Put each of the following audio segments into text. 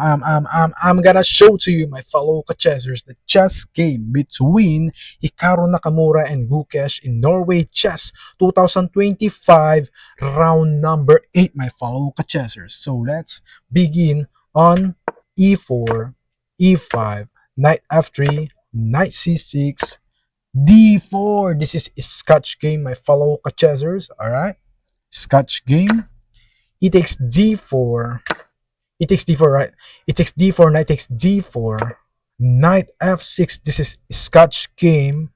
I'm gonna show to you, my fellow chessers, the chess game between Hikaru Nakamura and Gukesh in Norway Chess 2025, round number 8, my fellow chessers. So let's begin on e4, e5, knight f3, knight c6, d4. This is a Scotch game, my fellow chessers. All right, Scotch game. E takes d4. It takes d4, right? It takes d4, knight takes d4, knight f6. This is Scotch game.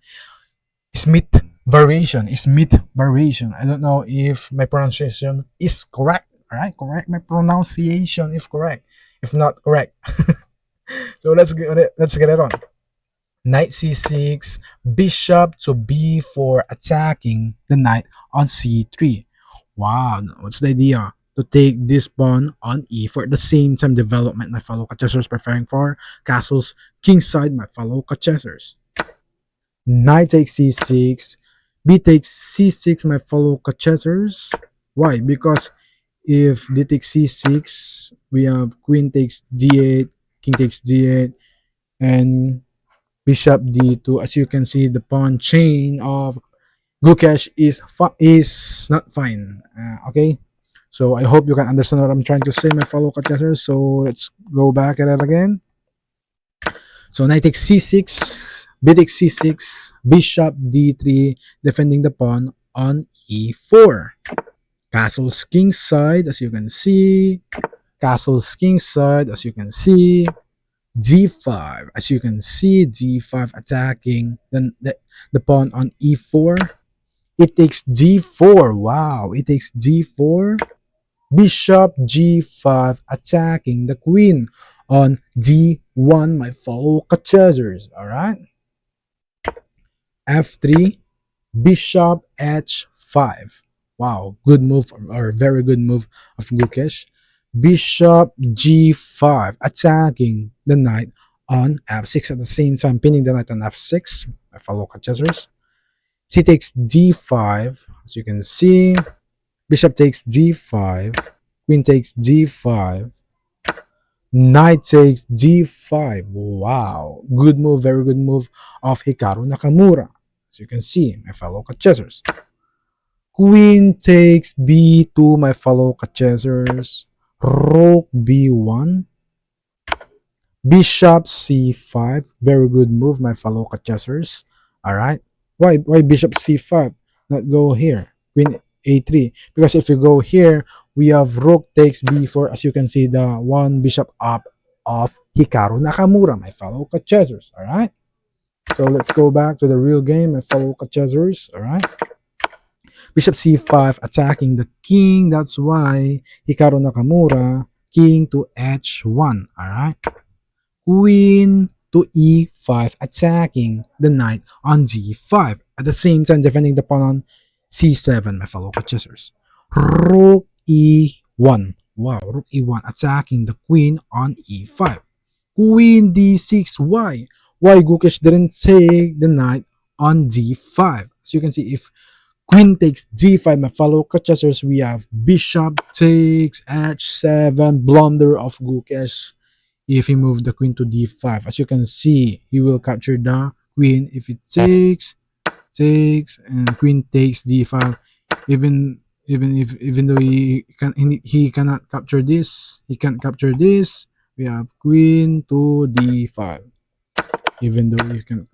Smith variation. Smith variation. I don't know if my pronunciation is correct. All right, correct. My pronunciation is correct. If not correct, so let's get it on. Knight c6, bishop to b4, attacking the knight on c3. Wow, what's the idea? To take this pawn on e4 at the same time development, my fellow chessers, preparing for castles kingside, my fellow chessers. Knight takes c6, b takes c6, my fellow chessers. Why? Because if d takes c6, we have queen takes d8, king takes d8, and bishop d2. As you can see, the pawn chain of Gukesh is not fine. Okay, so I hope you can understand what I'm trying to say, my fellow chessers. So let's go back at it again. So knight takes c6, b takes c6, bishop d3, defending the pawn on e4. Castle's king side, as you can see. Castle's king side, as you can see. d5, as you can see, d5 attacking the pawn on e4. It takes d4. Wow, it takes d4. Bishop g5 attacking the queen on d1, my fellow chessers. All right. f3, bishop h5. Wow, good move, or very good move of Gukesh. Bishop g5 attacking the knight on f6 at the same time, pinning the knight on f6, my fellow chessers. C takes d5, as you can see. Bishop takes d5, queen takes d5, knight takes d5. Wow, good move, very good move of Hikaru Nakamura, as you can see, my fellow chessers. Queen takes b2, my fellow chessers. Rook b1, bishop c5. Very good move, my fellow chessers. All right. Why bishop c5? Not go here. Queen a3. Because if you go here, we have rook takes b4. As you can see, the one bishop up of Hikaru Nakamura, my fellow chessers. All right. So let's go back to the real game, my fellow chessers. All right. Bishop c5 attacking the king. That's why Hikaru Nakamura, king to h1. All right. Queen to e5 attacking the knight on d5. At the same time defending the pawn on c7, my fellow chessers. Rook e1. Wow, rook e1 attacking the queen on e5. Queen d6. Why Gukesh didn't take the knight on d5? As you can see, if queen takes d5, my fellow chessers, we have bishop takes h7, blunder of Gukesh. If he moves the queen to d5, as you can see, he will capture the queen. If it takes, and queen takes d5, even though he cannot capture this, he can't capture this. We have queen to d5. Even though you can,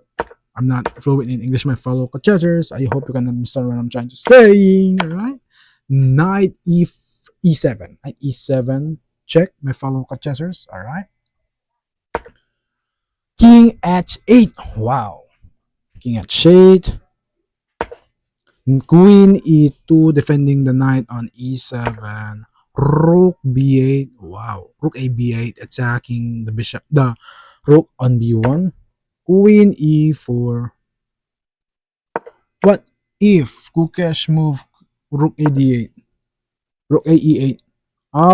I'm not fluent in English, my fellow chessers. I hope you can understand what I'm trying to say. All right, knight e7, knight e7 check, my fellow chessers. All right. King h8. Wow. King h8. Queen e2 defending the knight on e7. Rook b8. Wow. Rook a b8 attacking the bishop, the rook on b1. Queen e4. What if Gukesh move rook a d8? Rook a e8.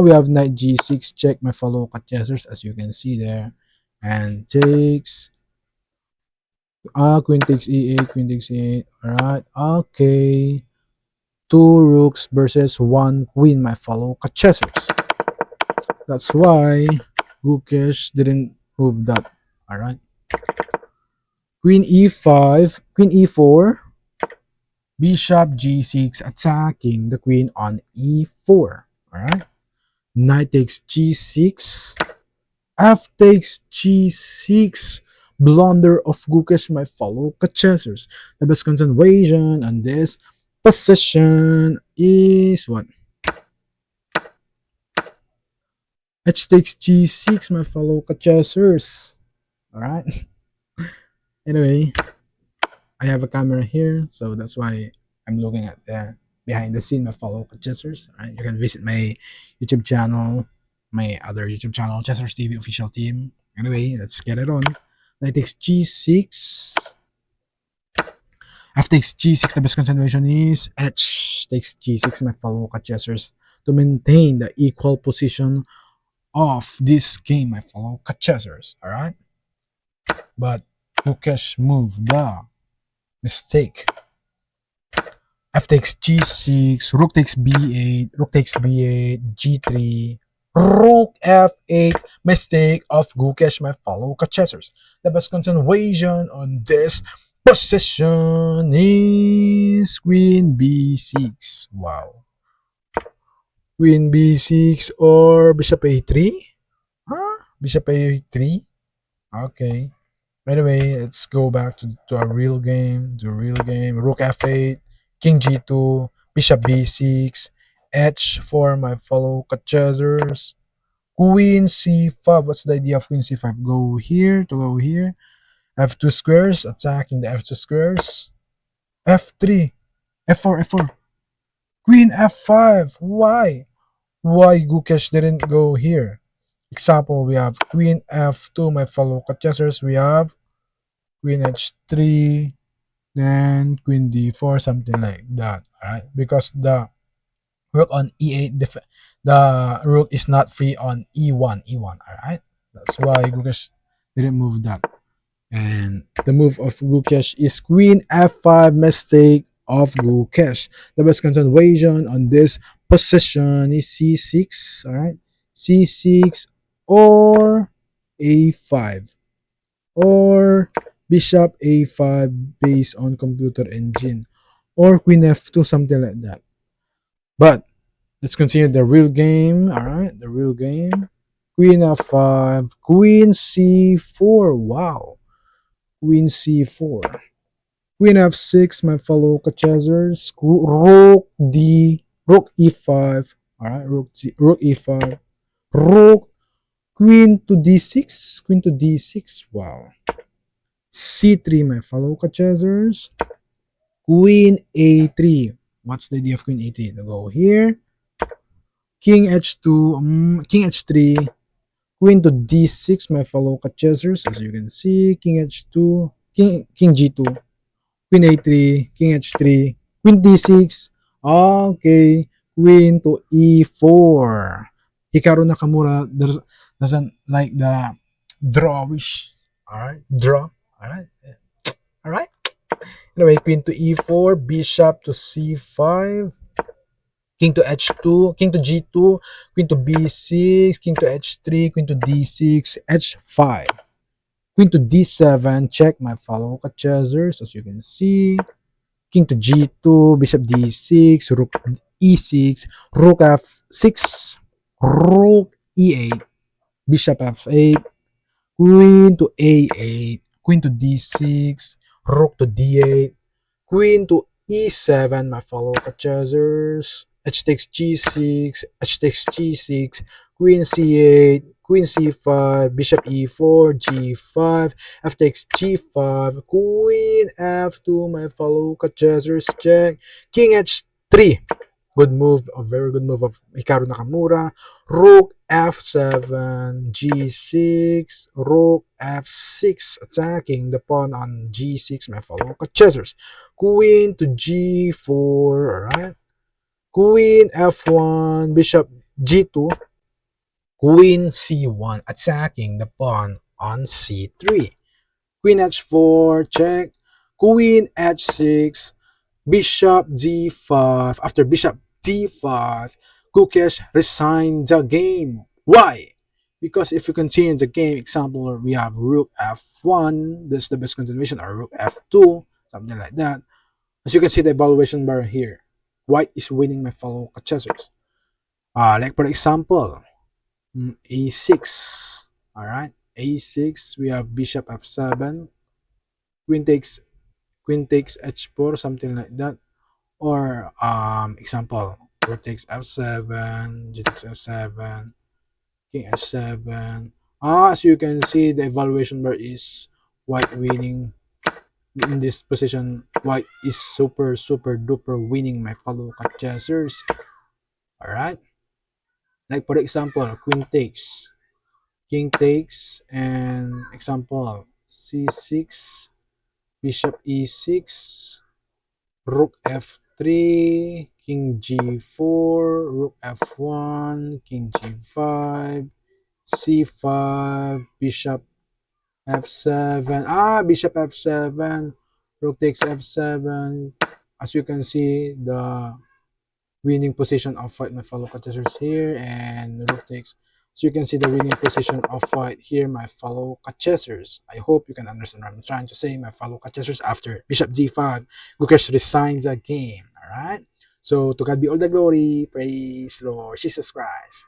We have knight g6 check, my fellow chessers, as you can see there. And takes. Queen takes e8, queen takes e8. Alright, okay. 2 rooks versus 1 queen, my fellow chessers. That's why Gukesh didn't move that. Alright. Queen e5, queen e4, bishop g6 attacking the queen on e4. Alright. Knight takes g6, f takes g6. Blunder of Gukesh, my fellow chessers. The best concentration on this position is what? H takes g6, my fellow chessers. Alright. Anyway, I have a camera here, so that's why I'm looking at there behind the scene, my fellow chessers. Alright, you can visit my YouTube channel, my other YouTube channel, Chessers TV official team. Anyway, let's get it on. Knight takes g6. F takes g6. The best continuation is H takes g6, my fellow chessers, to maintain the equal position of this game, my fellow chessers. Alright, but Gukesh moved the mistake. F takes g6, rook takes b8, rook takes b8, g3, rook f8. Mistake of Gukesh, my fellow chessers. The best continuation on this position is queen b6. Wow. Queen b6 or bishop a3? Huh? Bishop a3? Okay. Anyway, let's go back to our real game. The real game. Rook f8, king g2, bishop b6, h4, my fellow chessers. Queen c5. What's the idea of queen c5? Go here to go here. F2 squares, attacking the f2 squares. F3, f4, f4. Queen f5. Why? Why Gukesh didn't go here? Example, we have queen f2, my fellow chessers. We have queen h3, then queen d4, something like that. Alright, because the rook on e8, the rook is not free on e1. Alright, that's why Gukesh didn't move that. And the move of Gukesh is queen f5, mistake of Gukesh. The best continuation on this position is c6. Alright, c6 or a5 or bishop a5 based on computer engine or queen f2, something like that. But let's continue the real game. All right, the real game. Queen f5, queen c4. Wow, queen c4, queen f6, my fellow chessers. Rook e5. All right, rook e5, rook, queen to d6, queen to d6. Wow, c3, my fellow chessers. Queen a3. What's the idea of queen a3? To go here. King h2, king h3, queen to d6, my fellow chessers. As you can see, king h2, king g2, queen a3, king h3, queen d6. Okay, queen to e4. Hikaru Nakamura doesn't like the drawish. Alright, draw. Alright, alright. Anyway, queen to e4, bishop to c5, king to h2, king to g2, queen to b6, king to h3, queen to d6, h5, queen to d7. Check, my fellow chessers. As you can see, king to g2, bishop d6, rook e6, rook f6, rook e8, bishop f8, queen to a8, queen to d6, rook to d8, queen to e7, my fellow chessers. H takes g6, h takes g6, queen c8, queen c5, bishop e4, g5, f takes g5, queen f2, my fellow chessers. Check, king h3. Good move, a very good move of Hikaru Nakamura. Rook f7, g6, rook f6, attacking the pawn on g6, my fellow chessers. Queen to g4, alright. Queen f1, bishop g2, queen c1, attacking the pawn on c3. Queen h4, check. Queen h6, bishop d5. After bishop d5, Gukesh resigned the game. Why? Because if you continue the game, example, we have rook f1, that's the best continuation, or rook f2, something like that. As you can see the evaluation bar here, white is winning my fellow chessers. Like for example, a6, all right, a6, we have bishop f7, queen takes h4, something like that. Or example, rook takes f7, g takes f7, king h7. As you can see, the evaluation bar is white winning. In this position, white is super duper winning my fellow chessers. All right, like for example, queen takes, king takes, and example c6, bishop e6, rook f3, king g4, rook f1, king g5, c5, bishop f7. Bishop f7, rook takes f7. As you can see, the winning position of white, my fellow contestants here, and rook takes. So you can see the winning position of white here, my fellow contestants. I hope you can understand what I'm trying to say, my fellow contestants. After bishop g5, Gukesh resigns the game. All right. So to God be all the glory. Praise Lord Jesus Christ.